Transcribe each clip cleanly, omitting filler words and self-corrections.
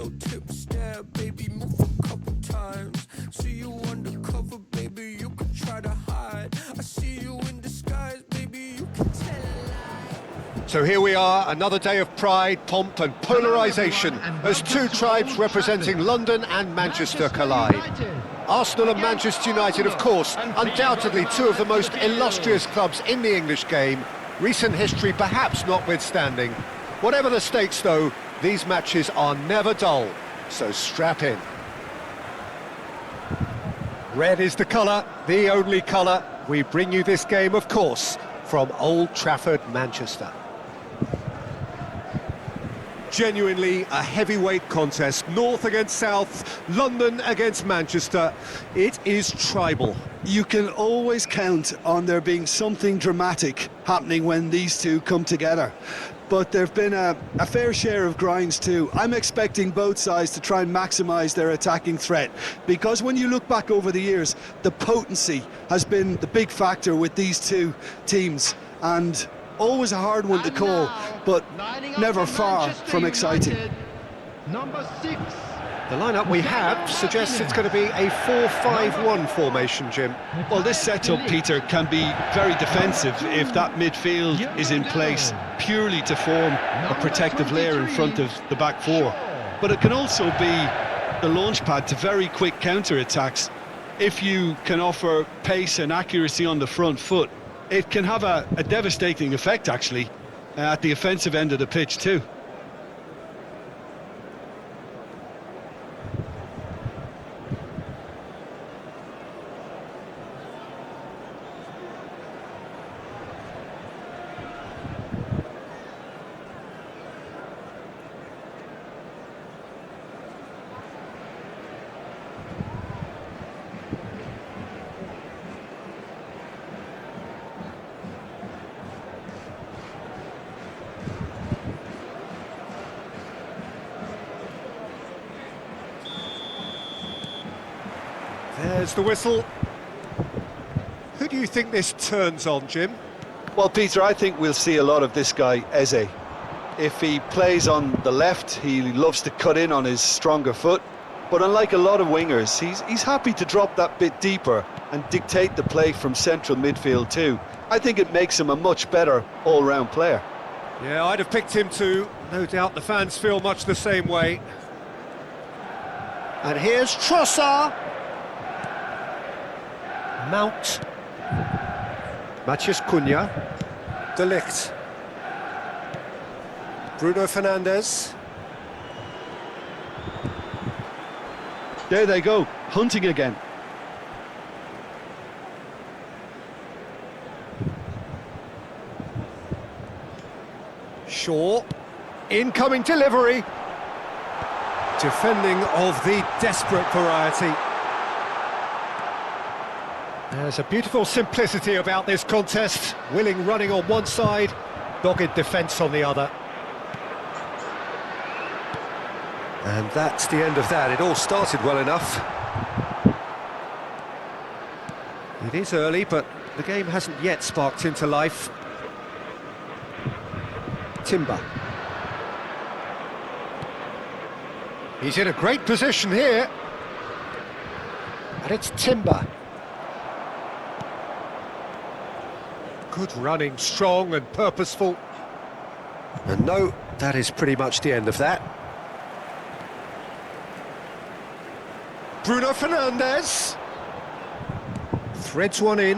no tips there, baby, move a couple times. See you undercover, baby, you can try to hide. I see you in disguise, baby, you can tell a lie. So here we are, another day of pride, pomp and polarisation as two tribes representing London and Manchester collide. Arsenal and Manchester United, of course, undoubtedly two of the most illustrious clubs in the English game, recent history perhaps notwithstanding. Whatever the stakes though, these matches are never dull, so strap in. Red is the colour, the only colour. We bring you this game, of course, from Old Trafford, Manchester. Genuinely a heavyweight contest, North against South, London against Manchester. It is tribal. You can always count on there being something dramatic happening when these two come together. But there have been a fair share of grinds too. I'm expecting both sides to try and maximise their attacking threat, because when you look back over the years, the potency has been the big factor with these two teams, and always a hard one to call, but never far from exciting. Number 6. The lineup we have suggests it's going to be a 4-5-1 formation, Jim. Well, this setup, Peter, can be very defensive if that midfield is in place purely to form a protective layer in front of the back four. But it can also be the launch pad to very quick counter-attacks. If you can offer pace and accuracy on the front foot, it can have a devastating effect, actually, at the offensive end of the pitch too. There's the whistle. Who do you think this turns on, Jim? Well, Peter, I think we'll see a lot of this guy, Eze. If he plays on the left, he loves to cut in on his stronger foot. But unlike a lot of wingers, he's happy to drop that bit deeper and dictate the play from central midfield too. I think it makes him a much better all-round player. Yeah, I'd have picked him too. No doubt the fans feel much the same way. And here's Trossard. Mount. Matheus Cunha. De Ligt. Bruno Fernandes. There they go, hunting again. Shaw. Incoming delivery. Defending of the desperate variety. There's a beautiful simplicity about this contest. Willing running on one side, dogged defence on the other. And that's the end of that. It all started well enough. It is early, but the game hasn't yet sparked into life. Timber. He's in a great position here. And it's Timber. Good running, strong and purposeful. And no, that is pretty much the end of that. Bruno Fernandes. Threads one in.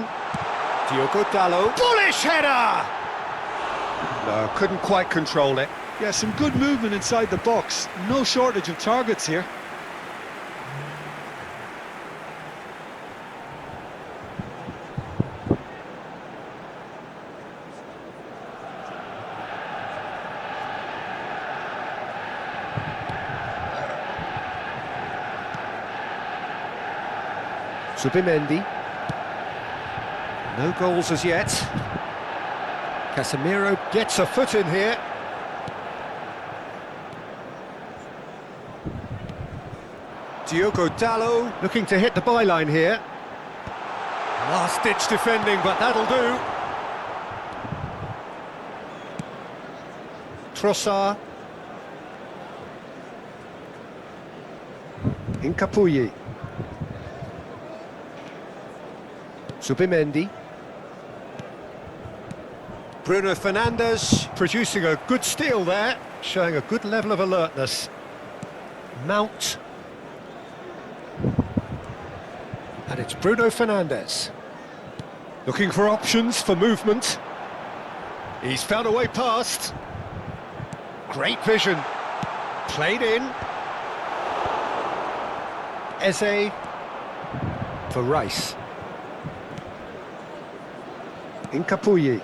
Diogo Dalot. Bullish header! No, couldn't quite control it. Yeah, some good movement inside the box. No shortage of targets here. Zubimendi. No goals as yet. Casemiro gets a foot in here. Diogo Dalot looking to hit the byline here. Last-ditch defending, but that'll do. Trossard. Incapuyi. Subimendi. Bruno Fernandes producing a good steal there, showing a good level of alertness. Mount. And it's Bruno Fernandes. Looking for options for movement. He's found a way past. Great vision. Played in. Eze for Rice. Incapuyi.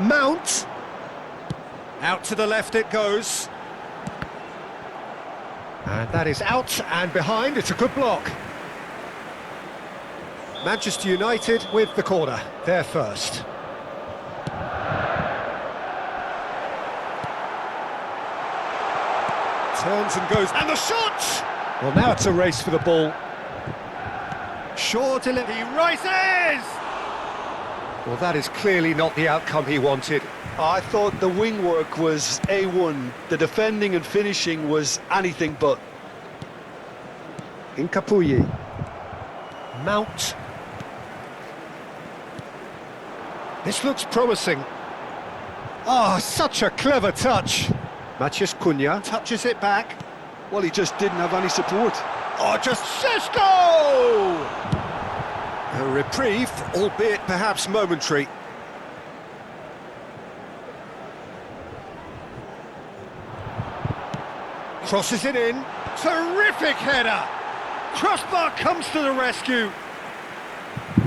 Mount. Out to the left it goes. And that is out and behind. It's a good block. Manchester United with the corner. They're first. Turns and goes. And the shot! Well, now it's a race for the ball. Shaw delivery. He rises! Well, that is clearly not the outcome he wanted. I thought the wing work was A1. The defending and finishing was anything but. Incapuyi. Mount. This looks promising. Ah, such a clever touch. Matheus Cunha touches it back. Well, he just didn't have any support. Oh, just Šeško! A reprieve, albeit perhaps momentary. Crosses it in. Terrific header! Crossbar comes to the rescue.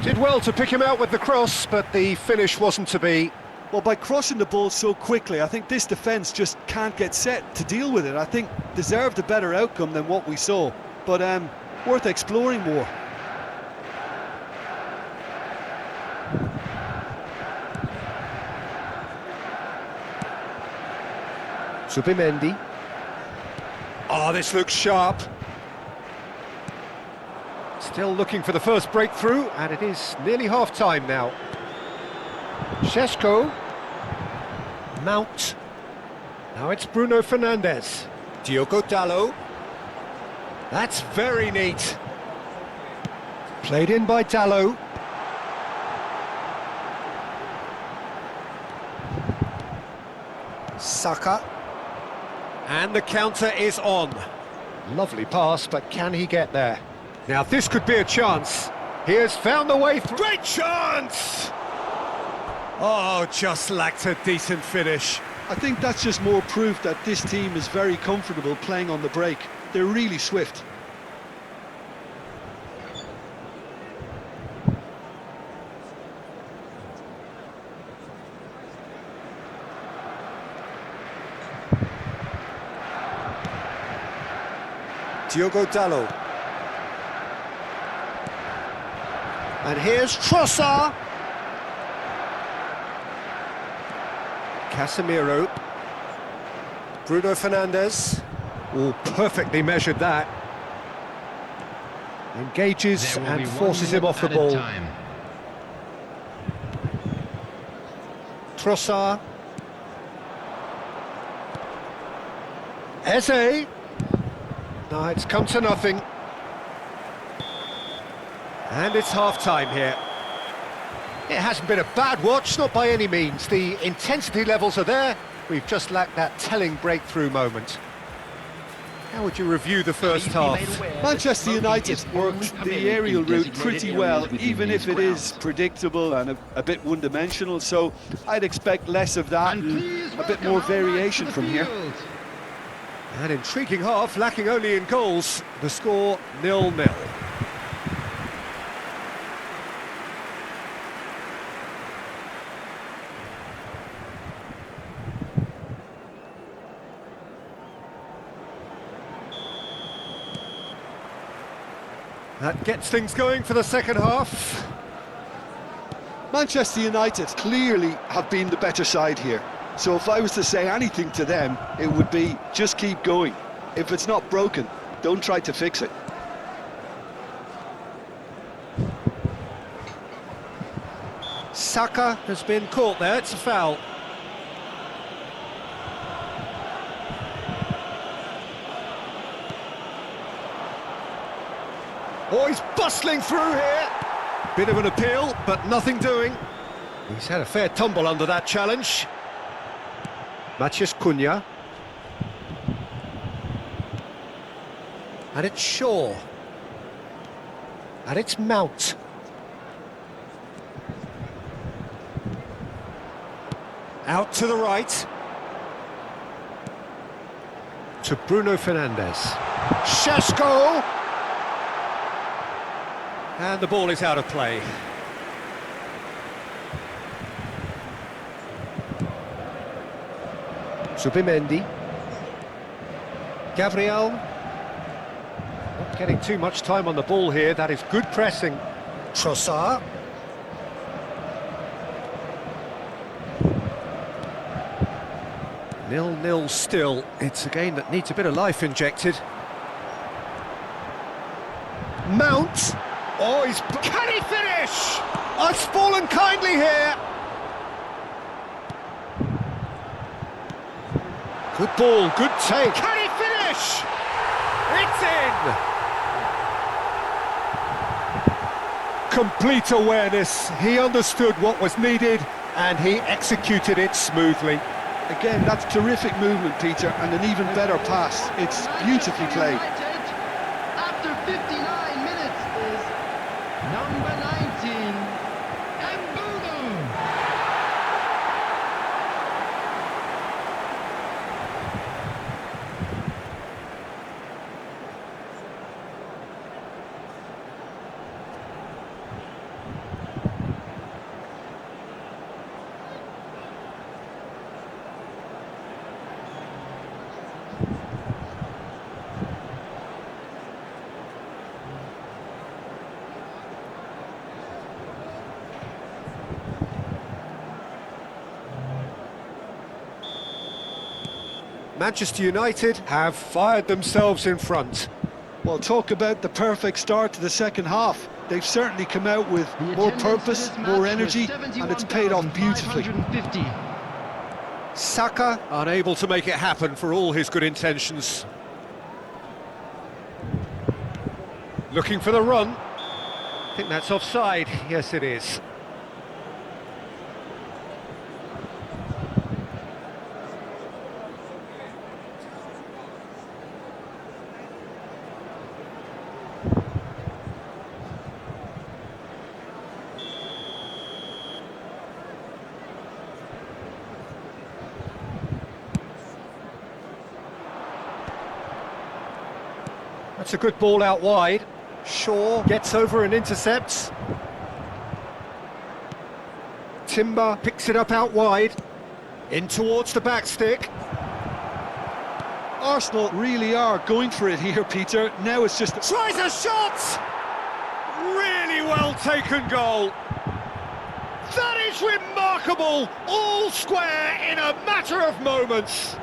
Did well to pick him out with the cross, but the finish wasn't to be. Well, by crossing the ball so quickly, I think this defence just can't get set to deal with it. I think deserved a better outcome than what we saw, but worth exploring more. Subimendi. Oh, this looks sharp. Still looking for the first breakthrough, and it is nearly half-time now. Šeško. Mount. Now it's Bruno Fernandes. Diogo Dalot. That's very neat. Played in by Dalot. Saka. And the counter is on. Lovely pass, but can he get there? Now this could be a chance. He has found the way through. Great chance! Oh, just lacked a decent finish. I think that's just more proof that this team is very comfortable playing on the break. They're really swift. Diogo Dalot. And here's Trossard. Casemiro. Bruno Fernandes. Oh, perfectly measured that. Engages and forces him off the ball. Trossard. Eze. No, it's come to nothing. And it's half-time here. It hasn't been a bad watch, not by any means. The intensity levels are there. We've just lacked that telling breakthrough moment. How would you review the first half? Manchester United worked the aerial route pretty well, even if it is predictable and a bit one-dimensional, so I'd expect less of that and a bit more variation from here. An intriguing half, lacking only in goals. The score 0-0. That gets things going for the second half. Manchester United clearly have been the better side here. So if I was to say anything to them, it would be just keep going. If it's not broken, don't try to fix it. Saka has been caught there, it's a foul. Oh, he's bustling through here. Bit of an appeal, but nothing doing. He's had a fair tumble under that challenge. Cunha. And it's Shaw. And it's Mount. Out to the right. To Bruno Fernandes. Šeško! And the ball is out of play. Zubimendi. Gabriel. Not getting too much time on the ball here. That is good pressing. Trossard. Nil-nil still. It's a game that needs a bit of life injected. Mount. Oh, he's... Can he finish? Oh, it's fallen kindly here. Good ball, good take. Can he finish? It's in! Complete awareness. He understood what was needed and he executed it smoothly. Again, that's terrific movement, Peter, and an even better pass. It's beautifully played. After 59 minutes is number 19, Mbumo. Manchester United have fired themselves in front. Well, talk about the perfect start to the second half. They've certainly come out with more purpose, more energy, and it's paid off beautifully. Saka unable to make it happen for all his good intentions. Looking for the run. I think that's offside. Yes, it is. That's a good ball out wide. Shaw gets over and intercepts. Timber picks it up out wide. In towards the back stick. Arsenal really are going for it here, Peter. Now it's just... Tries a shot! Really well taken goal. That is remarkable! All square in a matter of moments.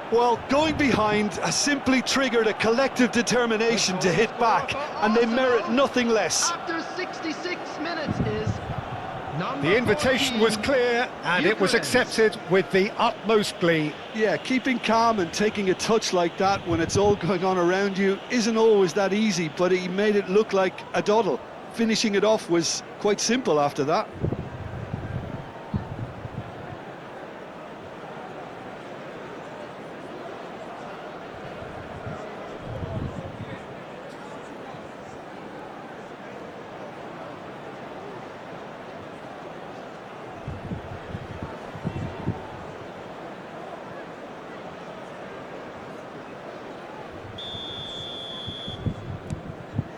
Well, going behind has simply triggered a collective determination to hit back, and they merit nothing less. After 66 minutes is number The invitation 14, was clear, and it was accepted with the utmost glee. Yeah, keeping calm and taking a touch like that when it's all going on around you isn't always that easy, but he made it look like a doddle. Finishing it off was quite simple after that.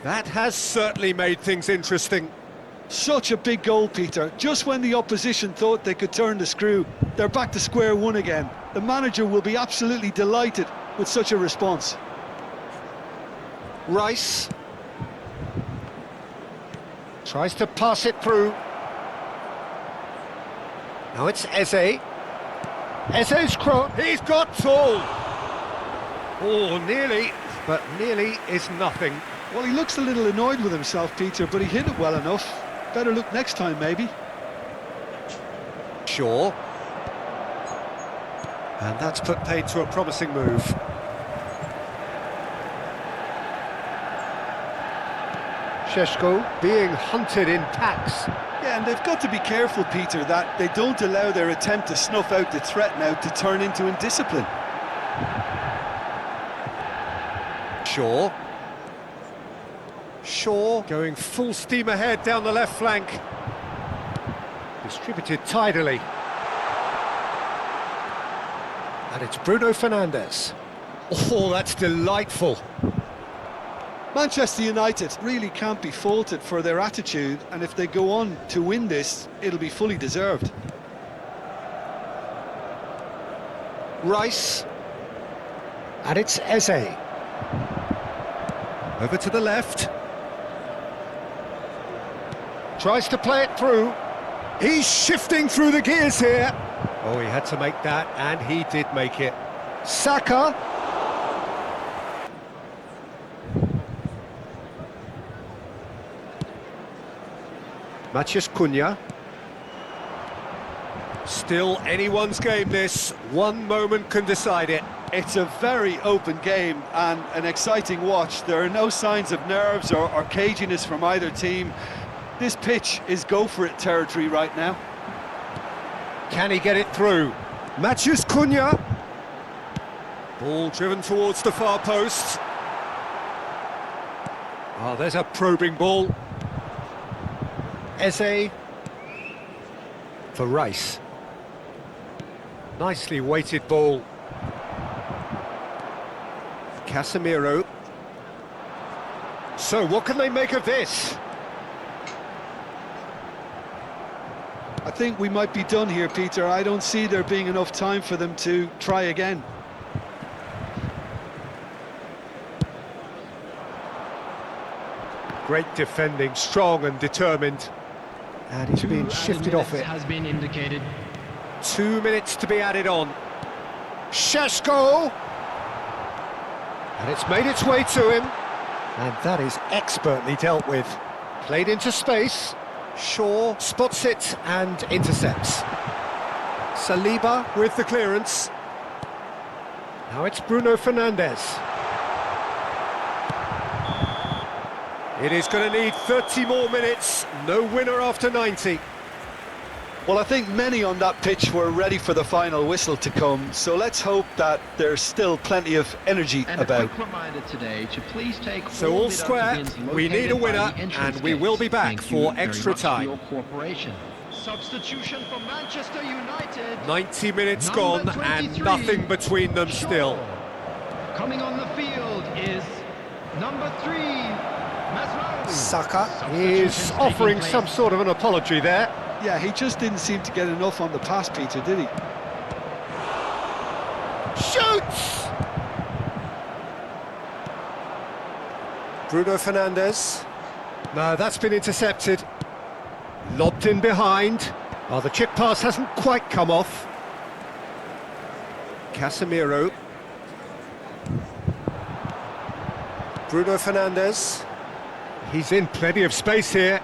That has certainly made things interesting. Such a big goal, Peter. Just when the opposition thought they could turn the screw, they're back to square one again. The manager will be absolutely delighted with such a response. Rice tries to pass it through. Now it's Eze. Eze's cross. He's got tall. Oh, nearly, but nearly is nothing. Well, he looks a little annoyed with himself, Peter, but he hit it well enough. Better look next time, maybe. Shaw. And that's put paid to a promising move. Šeško being hunted in packs. Yeah, and they've got to be careful, Peter, that they don't allow their attempt to snuff out the threat now to turn into indiscipline. Shaw going full steam ahead down the left flank. Distributed tidily. And it's Bruno Fernandes. Oh, that's delightful. Manchester United really can't be faulted for their attitude, and if they go on to win this, it'll be fully deserved. Rice. And it's Eze. Over to the left. Tries to play it through. He's shifting through the gears here. Oh, he had to make that, and he did make it. Saka. Matheus Cunha. Still anyone's game, this. One moment can decide it. It's a very open game and an exciting watch. There are no signs of nerves or caginess from either team. This pitch is go-for-it territory right now. Can he get it through? Matheus Cunha. Ball driven towards the far post. Oh, there's a probing ball. Eze. For Rice. Nicely weighted ball. Casemiro. So, what can they make of this? I think we might be done here, Peter. I don't see there being enough time for them to try again. Great defending, strong and determined. And he's being shifted off it. Has been indicated. 2 minutes to be added on. Šeško! And it's made its way to him. And that is expertly dealt with. Played into space. Shaw spots it and intercepts. Saliba with the clearance. Now it's Bruno Fernandes. It is going to need 30 more minutes. No winner after 90. Well, I think many on that pitch were ready for the final whistle to come, so let's hope that there's still plenty of energy And about. a quick reminder today to please take So all square, we need a winner, and we will be back for extra time. Substitution for Manchester United. 90 minutes Number gone and 23, nothing between them still. Coming on the field is number 3, Masraoui. Saka is offering some sort of an apology there. Yeah, he just didn't seem to get enough on the pass, Peter, did he? Shoots! Bruno Fernandes. No, that's been intercepted. Lobbed in behind. Oh, the chip pass hasn't quite come off. Casemiro. Bruno Fernandes. He's in plenty of space here.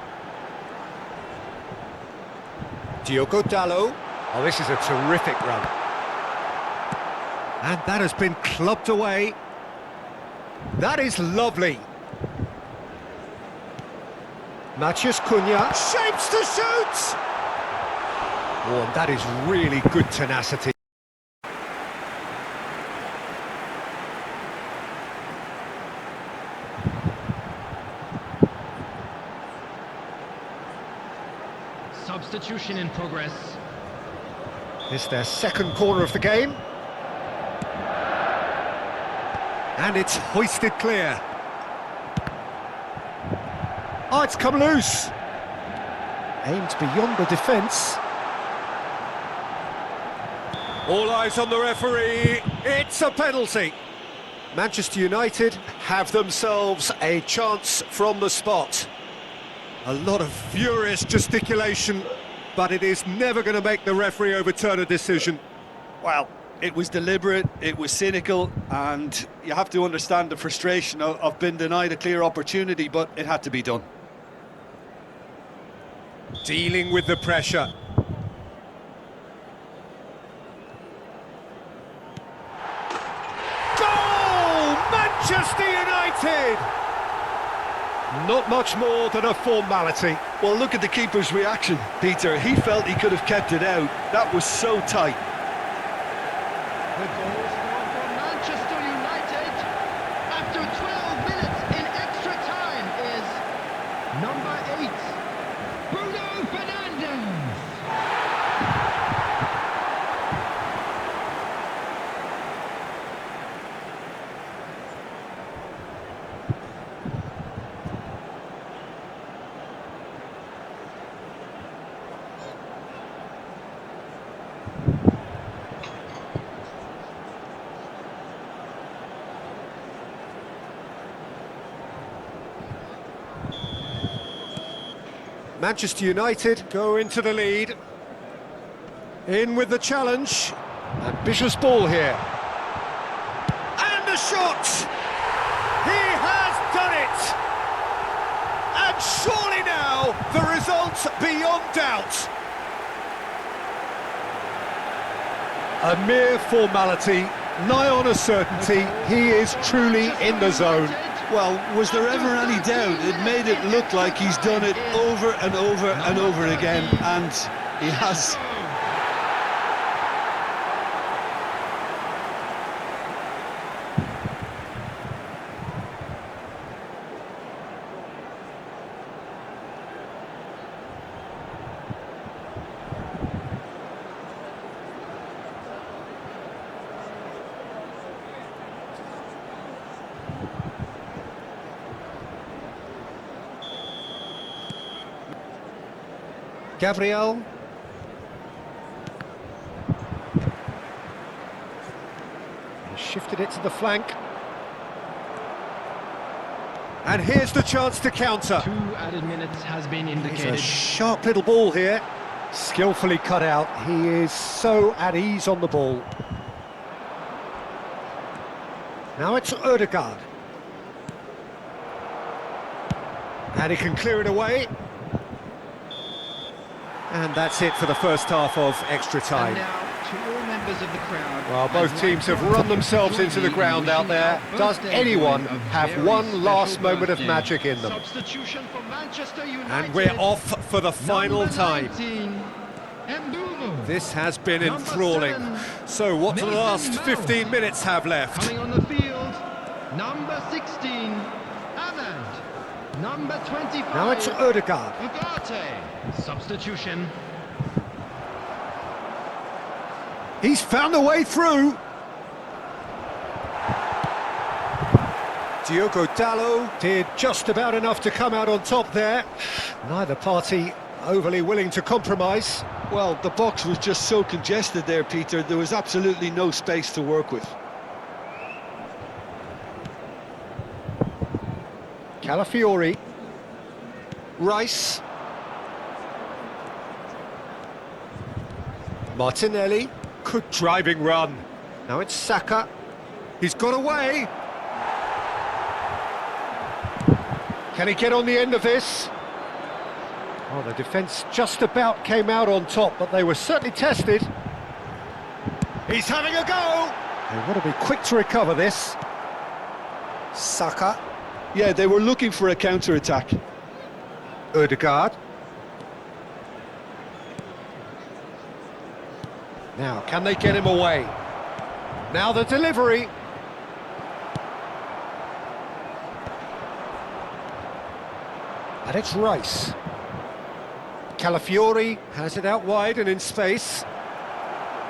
Diogo Dalot. Oh, this is a terrific run. And that has been clubbed away. That is lovely. Matheus Cunha shapes to shoot! Oh, and that is really good tenacity. Substitution in progress. It's their second corner of the game. And it's hoisted clear. Oh, it's come loose. Aimed beyond the defence. All eyes on the referee. It's a penalty. Manchester United have themselves a chance from the spot. A lot of furious gesticulation, but it is never going to make the referee overturn a decision. Well, it was deliberate, it was cynical, and you have to understand the frustration of being denied a clear opportunity, but it had to be done. Dealing with the pressure. Goal! Manchester United! Not much more than a formality. Well, look at the keeper's reaction, Peter. He felt he could have kept it out. That was so tight. The goal scored for Manchester United after 12 minutes in extra time is number 8, Bruno Fernandes. Manchester United go into the lead. In with the challenge. Ambitious ball here. And the shot! He has done it! And surely now, the result beyond doubt. A mere formality, nigh on a certainty. He is truly in the zone. Well, was there ever any doubt? It made it look like he's done it over and over and over again, and he has. Gabriel. He shifted it to the flank. And here's the chance to counter. 2 added minutes has been It's indicated. a sharp little ball here. Skillfully cut out. He is so at ease on the ball. Now it's Ødegaard. And he can clear it away. And that's it for the first half of extra time. And now, to all members of the crowd, Well, both teams have run themselves into the ground out there. Does anyone have one last moment of magic in them? Substitution for Manchester United. And we're off for the final Number time. 19, Mbumo. This has been Number enthralling. 7, So what do the last Mason 15 minutes have left? Coming on the field, number 16, Ahmed. Number 25. Now it's Ødegaard. Ugarte. Substitution. He's found a way through. Diogo Dalot did just about enough to come out on top there. Neither party overly willing to compromise. Well, the box was just so congested there, Peter. There was absolutely no space to work with. Calafiori. Rice. Martinelli. Good driving run. Now it's Saka. He's got away. Can he get on the end of this? Oh, the defence just about came out on top, but they were certainly tested. He's having a go. They want to be quick to recover this. Saka. Yeah, they were looking for a counter-attack. Ødegaard. Now, can they get him away? Now the delivery. And it's Rice. Calafiori has it out wide and in space.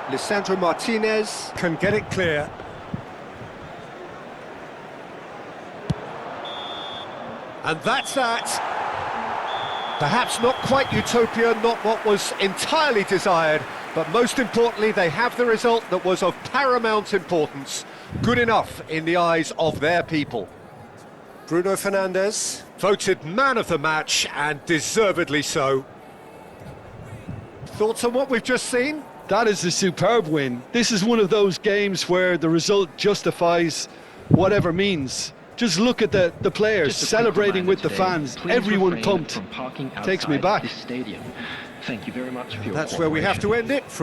Lisandro Martinez can get it clear. And that's that. Perhaps not quite utopia, not what was entirely desired, but most importantly, they have the result that was of paramount importance. Good enough in the eyes of their people. Bruno Fernandes, voted man of the match, and deservedly so. Thoughts on what we've just seen? That is a superb win. This is one of those games where the result justifies whatever means. Just look at the players Just a quick celebrating reminder with the today, fans. please Everyone refrain pumped. from parking Takes me outside back. this stadium. Thank you very much for your That's where we have to cooperation. end it.